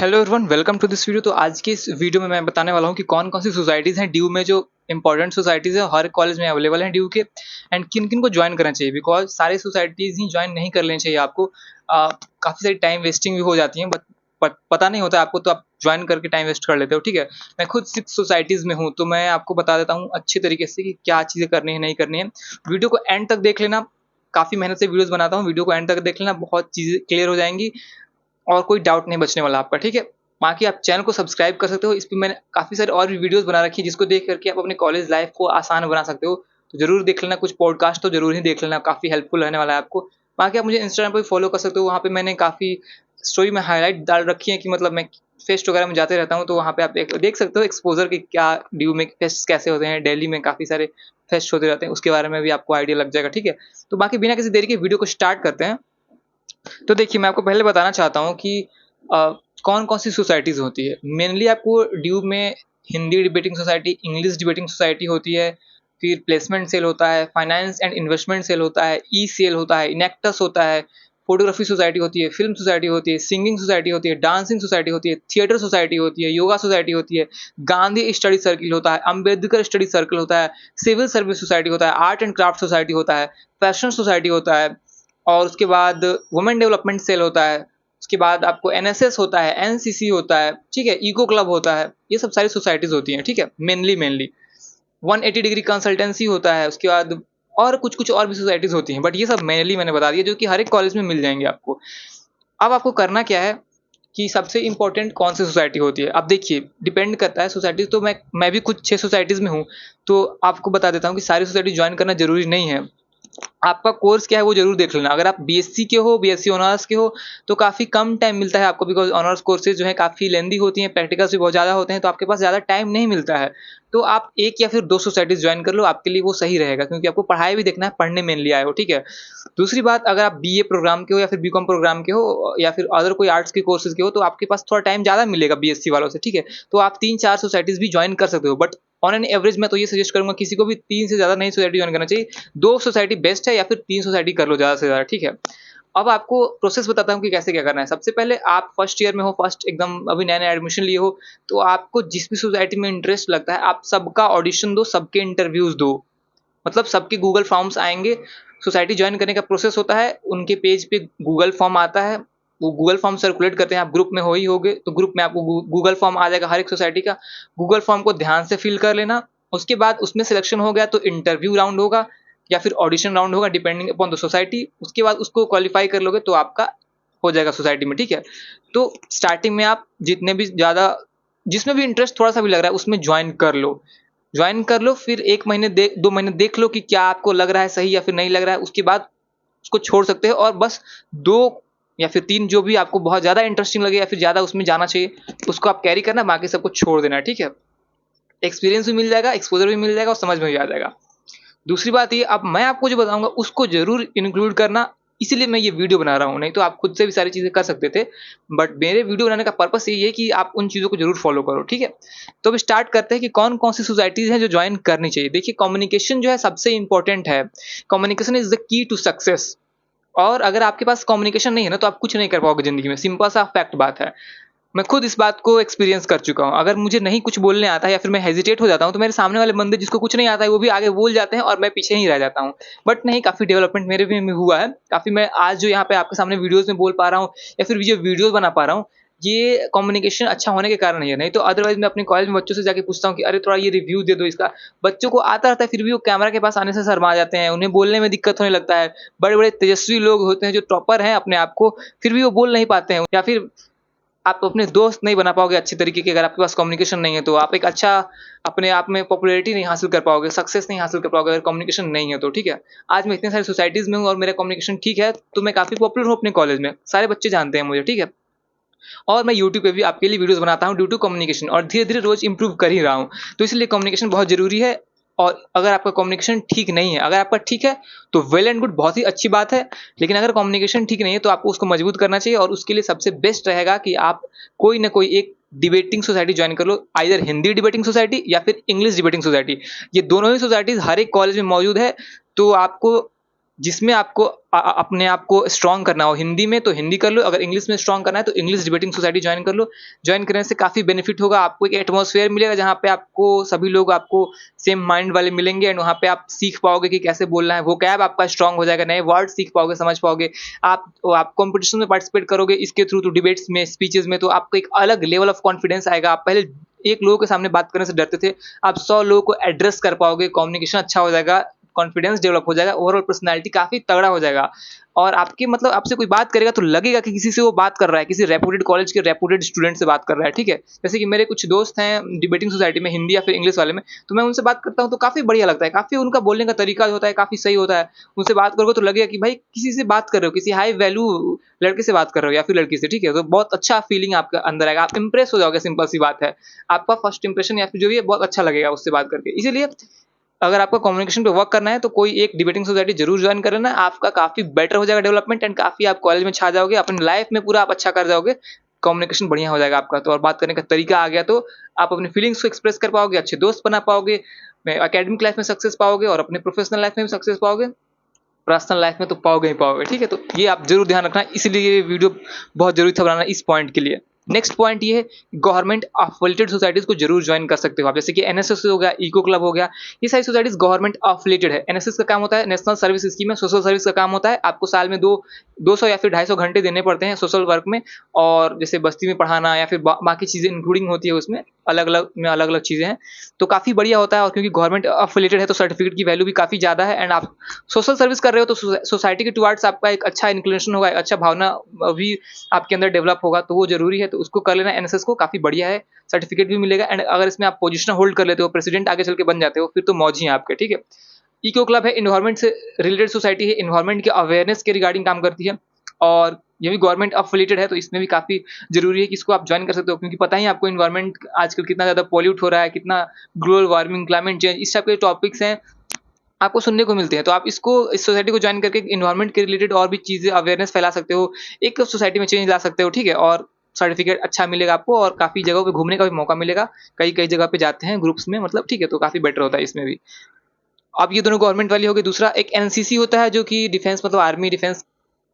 Hello everyone, welcome to this video. तो आज की इस वीडियो में मैं बताने वाला हूँ कि कौन कौन सी सोसाइटीज़ हैं ड्यू में, जो इंपॉर्टेंट सोसाइटीज़ है हर कॉलेज में अवेलेबल हैं ड्यू के, एंड किन किन को ज्वाइन करना चाहिए। बिकॉज सारी सोसाइटीज़ ही ज्वाइन नहीं कर लेनी चाहिए आपको। काफ़ी सारी टाइम वेस्टिंग भी हो जाती है, बट पता नहीं होता आपको, तो आप ज्वाइन करके टाइम वेस्ट कर लेते हो। ठीक है, मैं खुद 6 सोसाइटीज़ में हूँ, तो मैं आपको बता देता हूँ अच्छे तरीके से कि क्या चीज़ें करनी है नहीं करनी है। वीडियो को एंड तक देख लेना। काफ़ी मेहनत से वीडियोज़ बनाता हूँ, वीडियो को एंड तक देख लेना, बहुत चीज़ें क्लियर हो जाएंगी और कोई डाउट नहीं बचने वाला आपका। ठीक है, बाकी आप चैनल को सब्सक्राइब कर सकते हो। इस पे मैंने काफ़ी सारे और भी वीडियोज़ बना रखी है, जिसको देख करके आप अपने कॉलेज लाइफ को आसान बना सकते हो। तो ज़रूर देख लेना, कुछ पॉडकास्ट तो ज़रूर ही देख लेना, काफ़ी हेल्पफुल रहने वाला है आपको। बाकी आप मुझे इंस्टाग्राम पे फॉलो कर सकते हो, वहाँ पे मैंने काफ़ी स्टोरी में हाइलाइट डाल रखी है कि मतलब मैं फेस्ट वगैरह में जाते रहता हूँ, तो वहाँ पे आप देख सकते हो एक्सपोज़र कि क्या ड्यू में फेस्ट कैसे होते हैं। दिल्ली में काफ़ी सारे फेस्ट होते रहते हैं, उसके बारे में भी आपको आइडिया लग जाएगा। ठीक है, तो बाकी बिना किसी देरी के वीडियो को स्टार्ट करते हैं। तो देखिए, मैं आपको पहले बताना चाहता हूँ कि कौन-कौन सी सोसाइटीज़ होती है। मेनली आपको ड्यू में Hindi debating society, English debating society होती है, फिर प्लेसमेंट सेल होता है, फाइनेंस एंड इन्वेस्टमेंट सेल होता है, ई सेल होता है, इनेक्टस होता है, फोटोग्राफी सोसाइटी होती है, फिल्म सोसाइटी होती है, सिंगिंग सोसाइटी होती है, डांसिंग सोसाइटी होती है, थिएटर सोसाइटी होती है, योगा सोसाइटी होती है, गांधी स्टडी सर्किल होता है, अंबेडकर स्टडी सर्कल होता है, सिविल सर्विस सोसाइटी होता है, आर्ट एंड क्राफ्ट सोसाइटी होता है, फैशन सोसाइटी होता है, और उसके बाद वुमेन डेवलपमेंट सेल होता है। उसके बाद आपको एनएसएस होता है, एनसीसी होता है, ठीक है, इको क्लब होता है। ये सब सारी सोसाइटीज़ होती हैं, ठीक है, मेनली 180 डिग्री कंसल्टेंसी होता है। उसके बाद और कुछ-कुछ और भी सोसाइटीज़ होती हैं, बट ये सब मेनली मैंने बता दिया, जो कि हर एक कॉलेज में मिल जाएँगे आपको। अब आपको करना क्या है कि सबसे इम्पोर्टेंट कौन सी सोसाइटी होती है। अब देखिए, डिपेंड करता है सोसाइटीज़, तो मैं भी कुछ 6 सोसाइटीज़ में हूँ, तो आपको बता देता हूँ कि सारी सोसाइटी जॉइन करना ज़रूरी नहीं है। आपका कोर्स क्या है वो ज़रूर देख लेना। अगर आप बीएससी के हो, बीएससी ऑनर्स के हो, तो काफ़ी कम टाइम मिलता है आपको, बिकॉज़ ऑनर्स कोर्सेज़ जो हैं काफ़ी लेंदी होती हैं, प्रैक्टिकल्स भी बहुत ज़्यादा होते हैं, तो आपके पास ज़्यादा टाइम नहीं मिलता है। तो आप 1 या फिर 2 सोसाइटीज़ जॉइन कर लो, आपके लिए वो सही रहेगा, क्योंकि आपको पढ़ाई भी देखना है, पढ़ने मेनली आए हो, ठीक है? दूसरी बात, अगर आप बीए प्रोग्राम के हो या फिर बीकॉम प्रोग्राम के हो या फिर अदर कोई आर्ट्स के कोर्सेज़ के हो, तो आपके पास थोड़ा टाइम ज़्यादा मिलेगा बीएससी वालों से, ठीक है? तो आप 3-4 सोसाइटीज़ भी जॉइन कर सकते हो, बट ऑन एन एवरेज मैं तो ये सजेस्ट करूँगा, किसी को भी 3 से ज़्यादा नहीं सोसाइटी जॉइन करना चाहिए। 2 सोसाइटी बेस्ट है, या फिर 3 सोसाइटी कर लो ज़्यादा से ज़्यादा, ठीक है? अब आपको प्रोसेस बताता हूँ कि कैसे क्या करना है। सबसे पहले आप फर्स्ट ईयर में हो, फर्स्ट एकदम अभी नया-नया एडमिशन लिए हो, तो आपको जिस भी सोसाइटी में इंटरेस्ट लगता है, आप सबका ऑडिशन दो, सबके इंटरव्यूज़ दो। मतलब सबके गूगल फॉर्म्स आएँगे। सोसाइटी जॉइन करने का प्रोसेस होता है, उनके पेज पे गूगल फॉर्म आता है, वो गूगल फॉर्म सर्कुलेट करते हैं, आप ग्रुप में हो ही होगे, तो ग्रुप में आपको गूगल फॉर्म आ जाएगा हर एक सोसाइटी का। गूगल फॉर्म को ध्यान से फिल कर लेना। उसके बाद उसमें सिलेक्शन हो गया तो इंटरव्यू राउंड होगा या फिर ऑडिशन राउंड होगा, डिपेंडिंग अपॉन द सोसाइटी। उसके बाद उसको क्वालीफाई कर लोगे तो आपका हो जाएगा सोसाइटी में, ठीक है? तो स्टार्टिंग में आप जितने भी ज़्यादा, जिसमें भी इंटरेस्ट थोड़ा-सा भी लग रहा है, उसमें जॉइन कर लो। जॉइन कर लो, फिर 1 महीने 2 महीने देख लो कि क्या आपको लग रहा है सही या फिर नहीं लग रहा है। उसके बाद उसको छोड़ सकते हो, और बस 2 या फिर 3 जो भी आपको बहुत ज़्यादा इंटरेस्टिंग लगे या फिर ज़्यादा उसमें जाना चाहिए, उसको आप कैरी करना, बाकी सबको छोड़ देना है, ठीक है? एक्सपीरियंस भी मिल जाएगा, एक्सपोज़र भी मिल जाएगा और समझ में भी आ जाएगा। दूसरी बात ये, अब मैं आपको जो बताऊँगा उसको ज़रूर इंक्लूड करना, इसीलिए मैं ये वीडियो बना रहा हूँ, नहीं तो आप खुद से भी सारी चीज़ें कर सकते थे। बट मेरे वीडियो बनाने का पर्पस यही है कि आप उन चीज़ों को ज़रूर फ़ॉलो करो, ठीक है? तो अब स्टार्ट करते हैं कि कौन-कौन सी सोसाइटीज़ हैं जो जॉइन करनी चाहिए। देखिए, कम्युनिकेशन जो है सबसे इम्पोर्टेंट है। Communication is the key to success, और अगर आपके पास कम्युनिकेशन नहीं है ना, तो आप कुछ नहीं कर पाओगे ज़िंदगी में, सिंपल सा फैक्ट बात है। मैं खुद इस बात को एक्सपीरियंस कर चुका हूँ। अगर मुझे नहीं कुछ बोलने आता है या फिर मैं हेजिटेट हो जाता हूँ, तो मेरे सामने वाले बंदे जिसको कुछ नहीं आता है, वो भी आगे बोल जाते हैं और मैं पीछे ही रह जाता हूँ। बट नहीं, काफ़ी डेवलपमेंट मेरे भी में हुआ है। काफ़ी मैं आज जो यहाँ पे आपके सामने वीडियोज़ में बोल पा रहा हूँ या फिर जो वीडियोज़ बना पा रहा हूँ, ये कम्युनिकेशन अच्छा होने के कारण ही है। नहीं तो अदरवाइज़ मैं अपने कॉलेज में बच्चों से जाके पूछता हूँ कि अरे थोड़ा ये रिव्यू दे दो इसका। बच्चों को आता रहता है, फिर भी वो कैमरा के पास आने से शर्मा जाते हैं, उन्हें बोलने में दिक्कत होने लगता है। बड़े-बड़े तेजस्वी लोग होते हैं जो टॉपर हैं अपने आप को, फिर भी वो बोल नहीं पाते हैं, या फिर आप अपने दोस्त नहीं बना पाओगे अच्छे तरीके के, अगर आपके पास कम्युनिकेशन नहीं है, तो आप एक अच्छा अपने आप में पॉपुलैरिटी नहीं हासिल कर पाओगे, सक्सेस नहीं हासिल कर पाओगे, अगर कम्युनिकेशन नहीं है तो, ठीक है? आज मैं इतने सारी सोसाइटीज़ में हूँ और मेरा कम्युनिकेशन ठीक है, तो मैं काफ़ी पॉपुलर हूँ अपने कॉलेज में, सारे बच्चे जानते हैं मुझे, ठीक है? और मैं यूट्यूब पे भी आपके लिए वीडियोज़ बनाता हूँ ड्यू टू कम्युनिकेशन, और धीरे-धीरे रोज़ इम्प्रूव कर ही रहा हूँ। तो इसलिए कम्युनिकेशन बहुत ज़रूरी है, और अगर आपका कम्युनिकेशन ठीक नहीं है, अगर आपका ठीक है, तो वेल एंड गुड, बहुत ही अच्छी बात है। लेकिन अगर कम्युनिकेशन ठीक नहीं है, तो आपको उसको मजबूत करना चाहिए, और उसके लिए सबसे बेस्ट रहेगा कि आप कोई ना कोई एक डिबेटिंग सोसाइटी जॉइन कर लो, आइदर हिंदी डिबेटिंग सोसाइटी या फिर इंग्लिश डिबेटिंग सोसाइटी। ये दोनों ही सोसाइटीज़ हर एक कॉलेज में मौजूद है, तो आपको जिसमें आपको अपने आप को स्ट्रॉन्ग करना हो। हिंदी में तो हिंदी कर लो, अगर इंग्लिश में स्ट्रॉन्ग करना है तो इंग्लिश डिबेटिंग सोसाइटी ज्वाइन कर लो। ज्वाइन करने से काफ़ी बेनिफिट होगा, आपको एक एटमॉस्फेयर मिलेगा जहाँ पे आपको सभी लोग आपको सेम माइंड वाले मिलेंगे, एंड वहाँ पे आप सीख पाओगे कि कैसे बोलना है, वोकैब आपका स्ट्रॉन्ग हो जाएगा, नए वर्ड सीख पाओगे, समझ पाओगे। आप कॉम्पिटिशन में पार्टिसिपेट करोगे इसके थ्रू, तो डिबेट्स में, स्पीचेस में, तो आपको एक अलग लेवल ऑफ कॉन्फिडेंस आएगा। आप पहले एक लोगों के सामने बात करने से डरते थे, आप 100 लोगों को एड्रेस कर पाओगे, कम्युनिकेशन अच्छा हो जाएगा, कॉन्फिडेंस डेवलप हो जाएगा, ओवरऑल पर्सनैलिटी काफ़ी तगड़ा हो जाएगा। और आपकी मतलब आपसे कोई बात करेगा तो लगेगा कि किसी से वो बात कर रहा है, किसी रेपुटेड कॉलेज के रेपुटेड स्टूडेंट से बात कर रहा है, ठीक है। जैसे कि मेरे कुछ दोस्त हैं डिबेटिंग सोसाइटी में, हिंदी या फिर इंग्लिश वाले में, तो मैं उनसे बात करता हूँ तो काफ़ी बढ़िया लगता है, काफ़ी उनका बोलने का तरीका जो होता है काफ़ी सही होता है। उनसे बात करोगे तो लगेगा कि भाई किसी से बात कर रहे हो, किसी हाई वैल्यू लड़के से बात कर रहे हो या फिर लड़की से, ठीक है। तो बहुत अच्छा फीलिंग आपके अंदर आएगा, आप इंप्रेस हो जाओगे, सिंपल सी बात है। आपका फर्स्ट इंप्रेशन या फिर जो भी है बहुत अच्छा लगेगा उससे बात करके। इसीलिए अगर आपको कम्युनिकेशन पे वर्क करना है तो कोई एक डिबेटिंग सोसाइटी जरूर ज्वाइन कर लेना, आपका काफ़ी बेटर हो जाएगा डेवलपमेंट, एंड काफ़ी आप कॉलेज में छा जाओगे, अपनी लाइफ में पूरा आप अच्छा कर जाओगे, कम्युनिकेशन बढ़िया हो जाएगा आपका। तो और बात करने का तरीका आ गया तो आप अपनी फीलिंग्स को एक्सप्रेस कर पाओगे, अच्छे दोस्त बना पाओगे, एकेडमिक लाइफ में सक्सेस पाओगे और अपने प्रोफेशनल लाइफ में भी सक्सेस पाओगे, पर्सनल लाइफ में तो पाओगे ही पाओगे, ठीक है। तो ये आप जरूर ध्यान रखना, इसलिए ये वीडियो बहुत जरूरी था बनाना इस पॉइंट के लिए। नेक्स्ट पॉइंट ये है, गवर्नमेंट अफिलिएटेड सोसाइटीज को जरूर ज्वाइन कर सकते हो आप, जैसे कि एनएसएस हो गया, इको क्लब हो गया, ये सारी सोसाइटीज गवर्नमेंट अफिलिएटेड है। एनएसएस का काम होता है नेशनल सर्विस स्कीम है, सोशल सर्विस का काम होता है, आपको साल में 200 या फिर 250 घंटे देने पड़ते हैं सोशल वर्क में, और जैसे बस्ती में पढ़ाना या फिर बाकी चीज़ें इंक्लूडिंग होती है उसमें, अलग अलग चीज़ें हैं, तो काफ़ी बढ़िया होता है। और क्योंकि गवर्नमेंट अफिलिएटेड है तो सर्टिफिकेट की वैल्यू भी काफ़ी ज़्यादा है, एंड आप सोशल सर्विस कर रहे हो तो सोसाइटी के टुवार्ड्स आपका एक अच्छा इंक्लिनेशन होगा, एक अच्छा भावना भी आपके अंदर डेवलप होगा, तो वो जरूरी है, तो उसको कर लेना। एनएसएस को काफ़ी बढ़िया है, सर्टिफिकेट भी मिलेगा, एंड अगर इसमें आप पोजीशन होल्ड कर लेते हो, प्रेसिडेंट आगे चल के बन जाते हो, फिर तो मौज ही है आपके, ठीक है। इको क्लब है, इन्वायरमेंट से रिलेटेड सोसाइटी है, इन्वायरमेंट के अवेयरनेस के रिगार्डिंग काम करती है, और ये भी गवर्नमेंट अफिलिएटेड है, तो इसमें भी काफ़ी ज़रूरी है कि इसको आप ज्वाइन कर सकते हो, क्योंकि पता ही है आपको इन्वायरमेंट आजकल कितना ज़्यादा पॉल्यूट हो रहा है, कितना ग्लोबल वार्मिंग, क्लाइमेट चेंज, इस टाइप के टॉपिक्स हैं आपको सुनने को मिलते हैं। तो आप इसको, इस सोसाइटी को ज्वाइन करके इन्वायरमेंट के रिलेटेड और भी चीज़ें अवेयरनेस फैला सकते हो, एक सोसाइटी में चेंज ला सकते हो, ठीक है। और सर्टिफिकेट अच्छा मिलेगा आपको, और काफ़ी जगहों पे घूमने का भी मौका मिलेगा, कई जगह पे जाते हैं ग्रुप्स में, मतलब ठीक है, तो काफ़ी बेटर होता है इसमें भी। अब ये दोनों गवर्नमेंट वाली हो गई। दूसरा एक एनसीसी होता है जो कि डिफेंस, मतलब आर्मी डिफेंस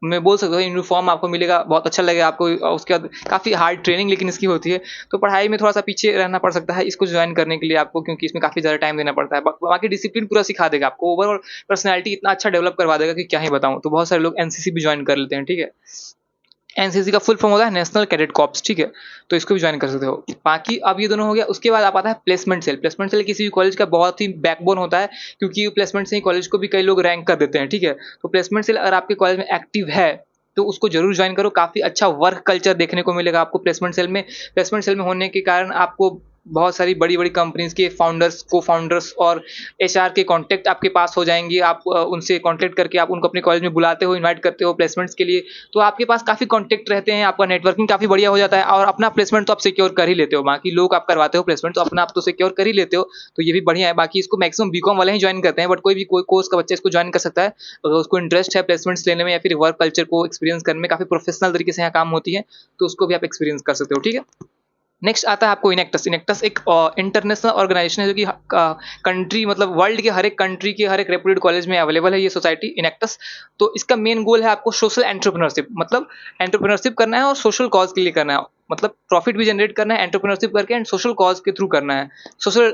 में बोल सकते हो, यूनिफॉर्म आपको मिलेगा, बहुत अच्छा लगेगा आपको, और उसके बाद काफ़ी हार्ड ट्रेनिंग लेकिन इसकी होती है, तो पढ़ाई में थोड़ा-सा पीछे रहना पड़ सकता है इसको ज्वाइन करने के लिए आपको, क्योंकि इसमें काफ़ी ज़्यादा टाइम देना पड़ता है। बाकी डिसिप्लिन पूरा सिखा देगा आपको, ओवरऑल पर्सनैलिटी इतना अच्छा डेवलप करवा देगा कि क्या ही बताऊँ। तो बहुत सारे लोग एनसीसी भी ज्वाइन कर लेते हैं, ठीक है। एनसीसी का फुल फॉर्म होता है नेशनल कैडेट कॉर्प्स, ठीक है, तो इसको भी ज्वाइन कर सकते हो। बाकी अब ये दोनों हो गया, उसके बाद आप आता है प्लेसमेंट सेल। प्लेसमेंट सेल किसी भी कॉलेज का बहुत ही बैकबोन होता है, क्योंकि प्लेसमेंट से ही कॉलेज को भी कई लोग रैंक कर देते हैं, ठीक है। तो प्लेसमेंट सेल अगर आपके कॉलेज में एक्टिव है तो उसको जरूर ज्वाइन करो, काफ़ी अच्छा वर्क कल्चर देखने को मिलेगा आपको प्लेसमेंट सेल में। प्लेसमेंट सेल में होने के कारण आपको बहुत सारी बड़ी-बड़ी कंपनीज़ के फाउंडर्स, को-फाउंडर्स और एचआर के कॉन्टैक्ट आपके पास हो जाएँगे। आप उनसे कॉन्टैक्ट करके आप उनको अपने कॉलेज में बुलाते हो, इनवाइट करते हो प्लेसमेंट्स के लिए। तो आपके पास काफ़ी कॉन्टैक्ट रहते हैं, आपका नेटवर्किंग काफ़ी बढ़िया हो जाता है, और अपना प्लेसमेंट तो आप सिक्योर कर ही लेते हो। बाकी लोग आप करवाते हो प्लेसमेंट, तो अपना आप तो सिक्योर कर ही लेते हो, तो ये भी बढ़िया है। बाकी इसको मैक्सिमम बीकॉम वाले ही ज्वाइन करते हैं, बट कोई कोर्स का बच्चा इसको ज्वाइन कर सकता है। अगर उसको इंटरेस्ट है प्लेसमेंट्स लेने में या फिर वर्क कल्चर को एक्सपीरियंस करने में, काफ़ी प्रोफेशनल तरीके से यहाँ काम होती है, तो उसको भी आप एक्सपीरियंस कर सकते हो, ठीक है। नेक्स्ट आता है आपको इनेक्टस। इनेक्टस एक इंटरनेशनल ऑर्गेनाइजेशन है जो कि कंट्री, मतलब वर्ल्ड के हर एक कंट्री के हर एक रेप्यूटेड कॉलेज में अवेलेबल है ये सोसाइटी इनेक्टस। तो इसका मेन गोल है आपको सोशल एंटरप्रेन्योरशिप, मतलब एंटरप्रेन्योरशिप करना है और सोशल कॉज के लिए करना है, मतलब प्रॉफिट भी जनरेट करना है एंटरप्रेन्योरशिप करके, एंड सोशल कॉज के थ्रू करना है, सोशल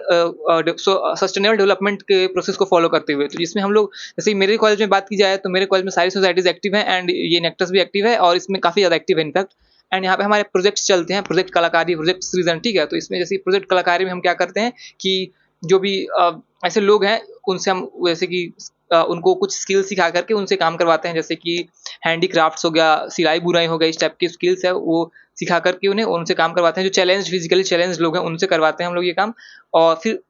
सस्टेनेबल डेवलपमेंट के प्रोसेस को फॉलो करते हुए। तो जिसमें हम लोग, जैसे मेरे कॉलेज में बात की जाए तो मेरे कॉलेज में सारी सोसाइटीज एक्टिव हैं, एंड ये इनेक्टस भी एक्टिव है, और इसमें काफ़ी ज़्यादा एक्टिव है इनफैक्ट। एंड यहाँ पे हमारे प्रोजेक्ट्स चलते हैं, प्रोजेक्ट कलाकारी, प्रोजेक्ट सृजन, ठीक है। तो इसमें जैसे प्रोजेक्ट कलाकारी में हम क्या करते हैं कि जो भी ऐसे लोग हैं उनसे हम, जैसे कि उनको कुछ स्किल सिखा करके उनसे काम करवाते हैं, जैसे कि हैंडीक्राफ्ट्स हो गया, सिलाई बुनाई हो गया, इस टाइप की स्किल्स है वो सिखा करके उनसे काम करवाते हैं। जो चैलेंज, फिजिकली चैलेंज लोग हैं उनसे करवाते हैं हम लोग ये काम, और फिर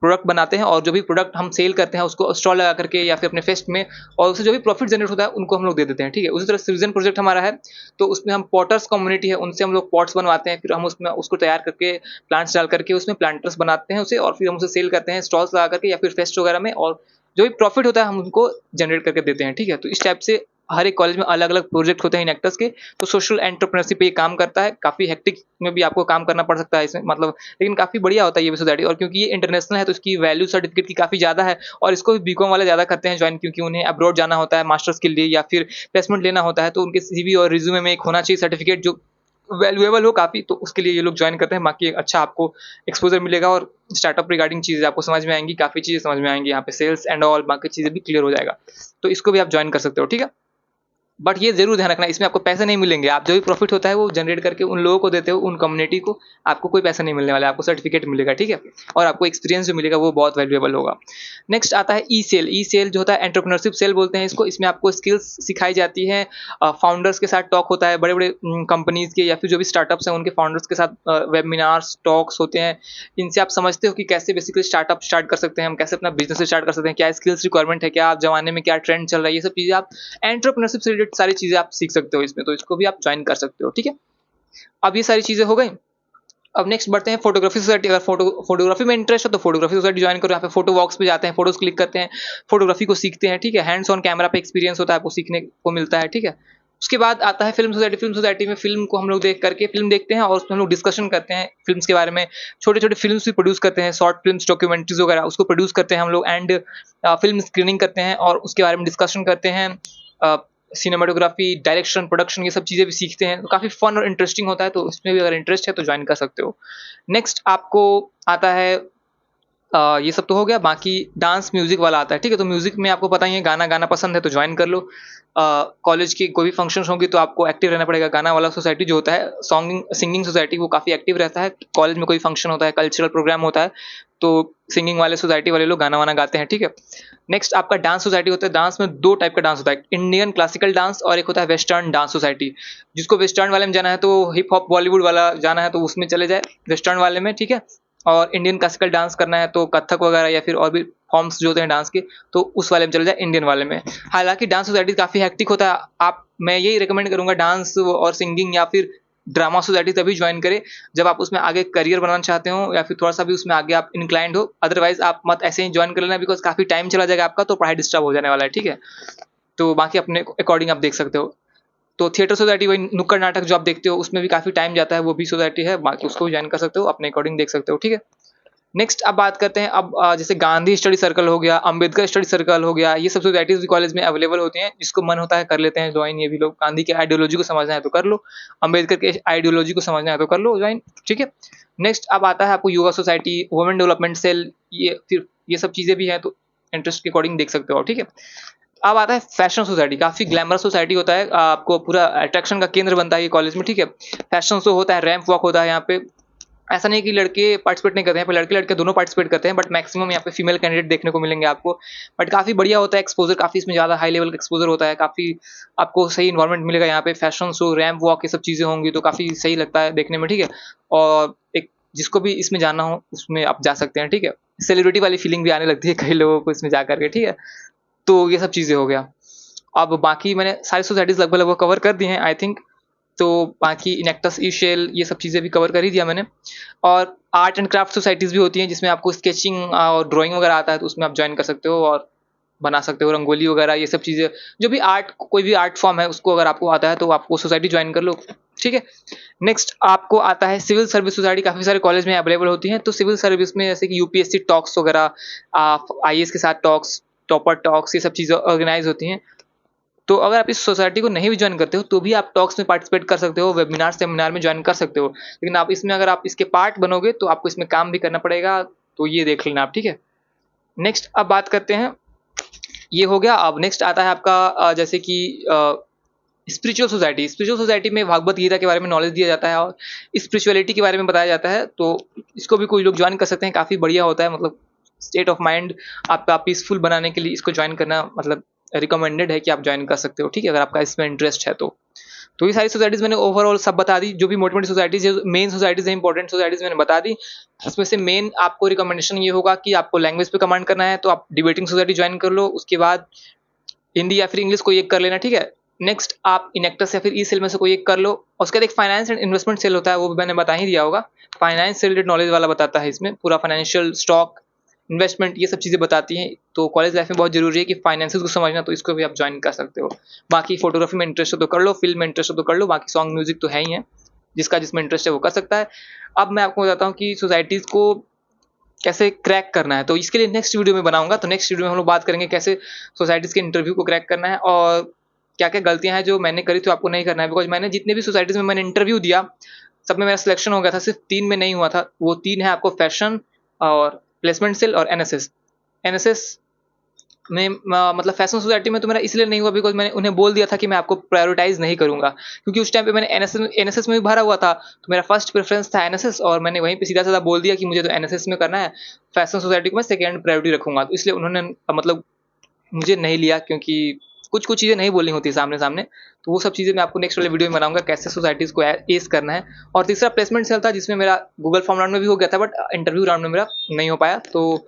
प्रोडक्ट बनाते हैं, और जो भी प्रोडक्ट हम सेल करते हैं उसको स्टॉल लगा करके या फिर अपने फेस्ट में, और उससे जो भी प्रॉफिट जनरेट होता है उनको हम लोग दे देते हैं, ठीक है। उसी तरह सृजन प्रोजेक्ट हमारा है, तो उसमें हम पॉटर्स कम्युनिटी है, उनसे हम लोग पॉट्स बनवाते हैं, फिर हम उसमें उसको तैयार करके प्लांट्स डाल करके उसमें प्लांटर्स बनाते हैं उसे, और फिर हम उसे सेल करते हैं स्टॉल्स लगा करके या फिर फेस्ट वगैरह में, और जो भी प्रॉफिट होता है हम उनको जनरेट करके देते हैं, ठीक है। तो इस टाइप से हर एक कॉलेज में अलग-अलग प्रोजेक्ट होते हैं इनेक्टर्स के, तो सोशल एंटरप्रेन्योरशिप पे ये काम करता है। काफ़ी हेक्टिक में भी आपको काम करना पड़ सकता है इसमें, मतलब लेकिन काफ़ी बढ़िया होता है ये भी सोसाइटी, और क्योंकि ये इंटरनेशनल है तो इसकी वैल्यू सर्टिफिकेट की काफ़ी ज़्यादा है, और इसको भी बीकॉम वाले ज़्यादा करते हैं जॉइन, क्योंकि उन्हें अब्रॉड जाना होता है मास्टर्स के लिए या फिर प्लेसमेंट लेना होता है, तो उनके सीवी और रिज्यूमे में एक होना चाहिए सर्टिफिकेट जो वैल्यूएबल हो काफ़ी, तो उसके लिए ये लोग जॉइन करते हैं। बाकी एक अच्छा आपको एक्सपोज़र मिलेगा और स्टार्टअप रिगार्डिंग चीज़ें आपको समझ में आएँगी, काफ़ी चीज़ें समझ में आएँगी यहाँ पे, सेल्स एंड ऑल बाकी चीज़ें भी क्लियर हो जाएगा। तो इसको भी आप जॉइन कर सकते हो, ठीक है? बट ये ज़रूर ध्यान रखना, इसमें आपको पैसे नहीं मिलेंगे। आप जो भी प्रॉफ़िट होता है वो जनरेट करके उन लोगों को देते हो, उन कम्युनिटी को, आपको कोई पैसा नहीं मिलने वाला है, आपको सर्टिफ़िकेट मिलेगा, ठीक है? और आपको एक्सपीरियंस जो मिलेगा वो बहुत वैल्यूएबल होगा। नेक्स्ट आता है ई-सेल। ई-सेल जो होता है एंटरप्रेन्योरशिप सेल बोलते हैं इसको, इसमें आपको स्किल्स सिखाई जाती हैं। फाउंडर्स के साथ टॉक होता है, बड़े-बड़े कंपनीज़ के या फिर जो भी स्टार्टअप्स हैं उनके फाउंडर्स के साथ वेबिनार्स, टॉक्स होते हैं। इनसे आप समझते हो कि कैसे बेसिकली स्टार्टअप स्टार्ट कर सकते हैं हम, कैसे अपना बिज़नेस स्टार्ट कर सकते हैं, क्या स्किल्स रिक्वायरमेंट है, क्या ज़माने में क्या ट्रेंड चल रहा है, ये सब चीज़ें आप एंटरप्रेन्योरशिप से रिलेटेड सारी चीज़ें आप सीख सकते हो इसमें, तो इसको भी आप जॉइन कर सकते हो, ठीक है? अब ये सारी चीज़ें हो गई। अब नेक्स्ट बढ़ते हैं फोटोग्राफी सोसाइटी। अगर फोटोग्राफी में इंटरेस्ट है तो फोटोग्राफी सोसाइटी ज्वाइन करो। यहाँ पे फोटो वॉक्स पे जाते हैं, फोटोज क्लिक करते हैं, फोटोग्राफी को सीखते हैं, ठीक है? हैंड्स ऑन कैमरा पे एक्सपीरियंस होता है, आपको सीखने को मिलता है, ठीक है? उसके बाद आता है फिल्म सोसाइटी। फिल्म सोसाइटी में फिल्म को हम लोग देख करके फिल्म देखते हैं और उसमें हम लोग डिस्कशन करते हैं फिल्म्स के बारे में। छोटे-छोटे फिल्म्स भी प्रोड्यूस करते हैं, शॉर्ट फिल्म्स, डॉक्यूमेंट्रीज़ वगैरह उसको प्रोड्यूस करते हैं हम लोग, एंड फिल्म स्क्रीनिंग करते हैं और उसके बारे में डिस्कशन करते हैं। सिनेमेटोग्राफी, डायरेक्शन, प्रोडक्शन ये सब चीज़ें भी सीखते हैं। तो काफ़ी फन और इंटरेस्टिंग होता है, तो इसमें भी अगर इंटरेस्ट है तो ज्वाइन कर सकते हो। नेक्स्ट आपको आता है ये सब तो हो गया, बाकी डांस म्यूज़िक वाला आता है, ठीक है? तो म्यूज़िक में आपको पता ही है, गाना गाना पसंद है तो ज्वाइन कर लो। कॉलेज की कोई भी फंक्शंस होंगी तो आपको एक्टिव रहना पड़ेगा। गाना वाला सोसाइटी जो होता है, सॉन्गिंग सिंगिंग सोसाइटी, वो काफ़ी एक्टिव रहता है। कॉलेज में कोई फंक्शन होता है, कल्चरल प्रोग्राम होता है, तो सिंगिंग वाले सोसाइटी वाले लोग गाना-वाना गाते हैं, ठीक है? नेक्स्ट आपका डांस सोसाइटी होता है। डांस में 2 टाइप का डांस होता है, इंडियन क्लासिकल डांस और एक होता है वेस्टर्न डांस सोसाइटी। जिसको वेस्टर्न वाले में जाना है तो हिप हॉप, बॉलीवुड वाला जाना है तो उसमें चले जाए वेस्टर्न वाले में, ठीक है? और इंडियन क्लासिकल डांस करना है तो कथक वगैरह या फिर और भी फॉर्म्स जो होते हैं डांस के, तो उस वाले में चले जाए, इंडियन वाले में। हालाँकि डांस सोसाइटी काफ़ी हेक्टिक होता है। मैं यही रिकमेंड करूँगा, डांस और सिंगिंग या फिर ड्रामा सोसाइटी तभी जॉइन करें जब आप उसमें आगे करियर बनाना चाहते हो या फिर थोड़ा-सा भी उसमें आगे आप इंक्लाइंड हो। अदरवाइज़ आप मत ऐसे ही जॉइन कर लेना, बिकॉज़ काफ़ी टाइम चला जाएगा आपका, तो पढ़ाई डिस्टर्ब हो जाने वाला है, ठीक है? तो बाकी अपने अकॉर्डिंग आप देख सकते हो। तो थिएटर सोसाइटी, वही नुक्कड़ नाटक जो आप देखते हो उसमें भी काफ़ी टाइम जाता है, वो भी सोसाइटी है, बाकी उसको भी जॉइन कर सकते हो, अपने अकॉर्डिंग देख सकते हो, ठीक है? नेक्स्ट अब बात करते हैं, अब जैसे गांधी स्टडी सर्कल हो गया, अंबेडकर स्टडी सर्कल हो गया, ये सब सोसाइटीज़ भी कॉलेज में अवेलेबल होती हैं, जिसको मन होता है कर लेते हैं जॉइन ये भी लोग। गांधी की आइडियोलॉजी को समझना है तो कर लो, अंबेडकर के आइडियोलॉजी को समझना है तो कर लो जॉइन, ठीक है? नेक्स्ट अब आता है आपको युवा सोसाइटी, वुमेन डेवलपमेंट सेल, ये सब चीज़ें भी हैं, तो इंटरेस्ट के अकॉर्डिंग देख सकते हो, ठीक है? अब आता है फैशन सोसाइटी। काफ़ी ग्लैमरस सोसाइटी होता है, आपको पूरा अट्रैक्शन का केंद्र बनता है ये कॉलेज में, ठीक है? फैशन शो होता है, रैंप वॉक होता है यहाँ पे। ऐसा नहीं कि लड़के पार्टिसिपेट नहीं करते हैं, पर लड़के-लड़के दोनों पार्टिसिपेट करते हैं, बट मैक्सिमम यहाँ पे फीमेल कैंडिडेट देखने को मिलेंगे आपको। बट काफ़ी बढ़िया होता है एक्सपोज़र, काफ़ी इसमें ज़्यादा हाई लेवल का एक्सपोज़र होता है, काफ़ी आपको सही एनवायरनमेंट मिलेगा यहाँ पे। फैशन शो, रैंप वॉक ये सब चीज़ें होंगी तो काफ़ी सही लगता है देखने में, ठीक है? और एक जिसको भी इसमें जाना हो उसमें आप जा सकते हैं, ठीक है? सेलिब्रिटी वाली फीलिंग भी आने लगती है कई लोगों को इसमें जा कर के, ठीक है? तो ये सब चीज़ें हो गया। अब बाकी मैंने सारी सोसाइटीज़ लगभग-लगभग कवर कर दी हैं आई थिंक। तो बाकी इनेक्टस, ई-शेल ये सब चीज़ें भी कवर कर ही दिया मैंने। और आर्ट एंड क्राफ्ट सोसाइटीज़ भी होती हैं जिसमें आपको स्केचिंग और ड्राइंग वगैरह आता है, तो उसमें आप जॉइन कर सकते हो और बना सकते हो रंगोली वगैरह ये सब चीज़ें। जो भी आर्ट, कोई भी आर्ट फॉर्म है उसको अगर आपको आता है तो आप वो सोसाइटी जॉइन कर लो, ठीक है? नेक्स्ट आपको आता है सिविल सर्विस सोसाइटी, काफ़ी सारे कॉलेज में अवेलेबल होती हैं। तो सिविल सर्विस में जैसे कि यूपीएससी टॉक्स वगैरह, आईएएस के साथ टॉक्स, टॉपर टॉक्स ये सब चीज़ें ऑर्गेनाइज़ होती हैं। तो अगर आप इस सोसाइटी को नहीं भी जॉइन करते हो, तो भी आप टॉक्स में पार्टिसिपेट कर सकते हो, वेबिनार, सेमिनार में जॉइन कर सकते हो। लेकिन आप इसमें अगर आप इसके पार्ट बनोगे, तो आपको इसमें काम भी करना पड़ेगा, तो ये देख लेना आप, ठीक है? नेक्स्ट अब बात करते हैं, ये हो गया। अब नेक्स्ट आता है आपका जैसे कि स्पिरिचुअल सोसाइटी। स्पिरिचुअल सोसाइटी में भागवत गीता के बारे में नॉलेज दिया जाता है और स्पिरिचुअलिटी के बारे में बताया जाता है, तो इसको भी कोई लोग जॉइन कर सकते हैं, काफ़ी बढ़िया होता है। मतलब स्टेट ऑफ माइंड आपका पीसफुल बनाने के लिए इसको जॉइन करना मतलब रिकमेंडेड है कि आप जॉइन कर सकते हो, ठीक है? अगर आपका इसमें इंटरेस्ट है तो। तो ये सारी सोसाइटीज़ मैंने ओवरऑल सब बता दी, जो भी मोटी-मोटी सोसाइटीज़ है, मेन सोसाइटीज़ हैं, इंपॉर्टेंट सोसाइटीज़ मैंने बता दी। इसमें से मेन आपको रिकमेंडेशन ये होगा कि आपको लैंग्वेज पे कमांड करना है, तो आप डिबेटिंग सोसाइटी जॉइन कर लो। उसके बाद हिंदी या फिर इंग्लिश कोई एक कर लेना, ठीक है? नेक्स्ट आप इनेक्टस या फिर ई-सेल में से कोई एक कर लो। और उसके बाद एक फाइनेंस एंड इन्वेस्टमेंट सेल होता है, वो भी मैंने बता ही दिया होगा। फाइनेंस से रिलेटेड नॉलेज वाला बताता है इसमें, पूरा फाइनेंशियल, स्टॉक, इन्वेस्टमेंट, ये सब चीज़ें बताती हैं। तो कॉलेज लाइफ में बहुत ज़रूरी है कि फाइनेंसेस को समझना, तो इसको भी आप ज्वाइन कर सकते हो। बाकी फोटोग्राफी में इंटरेस्ट हो तो कर लो, फिल्म में इंटरेस्ट हो तो कर लो, बाकी सॉन्ग म्यूजिक तो है ही है, जिसका जिसमें इंटरेस्ट है वो कर सकता है। अब मैं आपको बताता हूँ कि सोसाइटीज़ को कैसे क्रैक करना है, तो इसके लिए नेक्स्ट वीडियो में बनाऊंगा। तो नेक्स्ट वीडियो में हम लोग बात करेंगे कैसे सोसाइटीज़ के इंटरव्यू को क्रैक करना है, और क्या क्या गलतियां हैं जो मैंने करी तो आपको नहीं करना है। बिकॉज मैंने जितने भी सोसाइटीज़ में मैंने इंटरव्यू दिया, सब में मेरा सिलेक्शन हो गया था, सिर्फ 3 में नहीं हुआ था। वो 3 है आपको फैशन और प्लेसमेंट सेल और एनएसएस। एनएसएस में मतलब फैशन सोसाइटी में तो मेरा इसलिए नहीं हुआ बिकॉज मैंने उन्हें बोल दिया था कि मैं आपको प्रायोरिटाइज नहीं करूंगा, क्योंकि उस टाइम पे मैंने एनएसएस में भी भरा हुआ था, तो मेरा फर्स्ट प्रेफरेंस था एनएसएस, और मैंने वहीं पे सीधा सीधा बोल दिया कि मुझे तो एनएसएस में करना है, फैशन सोसाइटी को मैं सेकेंड प्रायोरिटी रखूंगा। तो इसलिए उन्होंने मतलब मुझे नहीं लिया, क्योंकि कुछ कुछ चीज़ें नहीं बोलनी होती सामने सामने। तो वो सब चीज़ें मैं आपको नेक्स्ट वाले वीडियो में बनाऊंगा, कैसे सोसाइटीज़ को एस करना है। और तीसरा प्लेसमेंट सेल था, जिसमें मेरा गूगल फॉर्म राउंड में भी हो गया था, बट इंटरव्यू राउंड में मेरा नहीं हो पाया। तो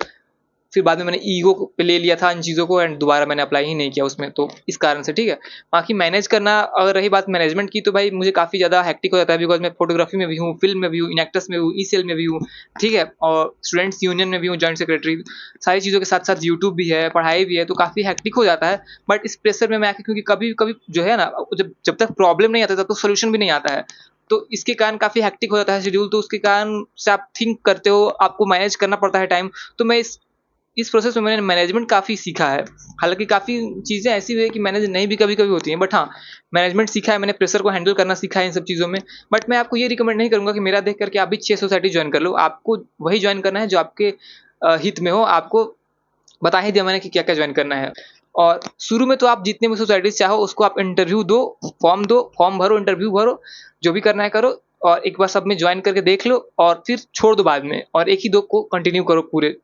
फिर बाद में मैंने ईगो पे ले लिया था इन चीज़ों को, एंड दोबारा मैंने अप्लाई ही नहीं किया उसमें, तो इस कारण से, ठीक है। बाकी मैनेज करना, अगर रही बात मैनेजमेंट की, तो भाई मुझे काफ़ी ज़्यादा हेक्टिक हो जाता है, बिकॉज मैं फोटोग्राफी में भी हूँ, फिल्म में भी हूँ, इनएक्टर्स में भी हूँ, ई-सेल में भी हूँ, ठीक है, और स्टूडेंट्स यूनियन में भी हूँ, जॉइंट सेक्रेटरी। सारी चीज़ों के साथ साथ यूट्यूब भी है, पढ़ाई भी है, तो काफ़ी हेक्टिक हो जाता है। बट इस प्रेशर में मैं आके, क्योंकि कभी कभी जो है ना, जब जब तक प्रॉब्लम नहीं आता तब तक सोल्यूशन भी नहीं आता है, तो इसके कारण काफ़ी हेक्टिक हो जाता है शेड्यूल। तो उसके कारण से आप थिंक करते हो, आपको मैनेज करना पड़ता है टाइम। तो मैं इस प्रोसेस में मैंने मैनेजमेंट काफ़ी सीखा है। हालाँकि काफ़ी चीज़ें ऐसी भी है कि मैनेज नहीं भी कभी-कभी होती हैं, बट हाँ, मैनेजमेंट सीखा है, मैंने प्रेशर को हैंडल करना सीखा है इन सब चीज़ों में। बट मैं आपको ये रिकमेंड नहीं करूँगा कि मेरा देख कर के आप भी 6 सोसाइटी जॉइन कर लो। आपको वही जॉइन करना है जो आपके हित में हो। आपको बता ही दिया मैंने कि क्या-क्या जॉइन करना है। और शुरू में तो आप जितने भी सोसाइटीज़ चाहो उसको आप इंटरव्यू दो, फॉर्म भरो, इंटरव्यू भरो, जो भी करना है करो, और एक बार सब में जॉइन करके देख लो, और फिर छोड़ दो बाद में, और एक ही 2 को कंटिन्यू करो पूरे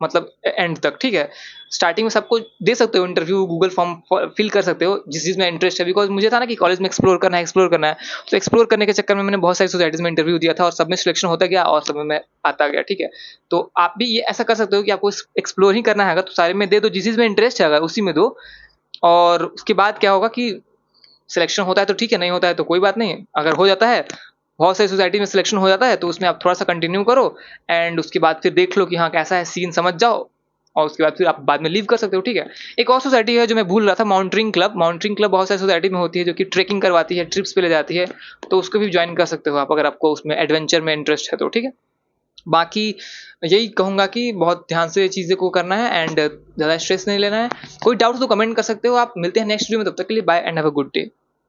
मतलब एंड तक, ठीक है। स्टार्टिंग में सबको दे सकते हो इंटरव्यू, गूगल फॉर्म फिल कर सकते हो जिस चीज़ में इंटरेस्ट है। बिकॉज मुझे था ना कि कॉलेज में एक्सप्लोर करना है, तो एक्सप्लोर करने के चक्कर में मैंने बहुत सारी सोसाइटीज़ में इंटरव्यू दिया था, और सब में सिलेक्शन होता गया, और सब में मैं आता गया, ठीक है। तो आप भी ये ऐसा कर सकते हो कि आपको एक्सप्लोर ही करना है, तो सारे में दे दो, जिस चीज़ में इंटरेस्ट है अगर उसी में दो। और उसके बाद क्या होगा कि सिलेक्शन होता है तो ठीक है, नहीं होता है तो कोई बात नहीं। अगर हो जाता है, बहुत सारी सोसाइटी में सिलेक्शन हो जाता है, तो उसमें आप थोड़ा सा कंटिन्यू करो, एंड उसके बाद फिर देख लो कि हाँ कैसा है सीन, समझ जाओ, और उसके बाद फिर आप बाद में लीव कर सकते हो, ठीक है। एक और सोसाइटी है जो मैं भूल रहा था, माउंटेनिंग क्लब बहुत सारी सोसाइटी में होती है, जो कि ट्रेकिंग करवाती है, ट्रिप्स पे ले जाती है, तो उसको भी ज्वाइन कर सकते हो आप, अगर आपको उसमें एडवेंचर में इंटरेस्ट है तो, ठीक है। बाकी यही कहूँगा कि बहुत ध्यान से चीज़ें को करना है, एंड ज़्यादा स्ट्रेस नहीं लेना है। कोई डाउट तो कमेंट कर सकते हो आप। मिलते हैं नेक्स्ट वीडियो में, तब तक के लिए bye and have a good day.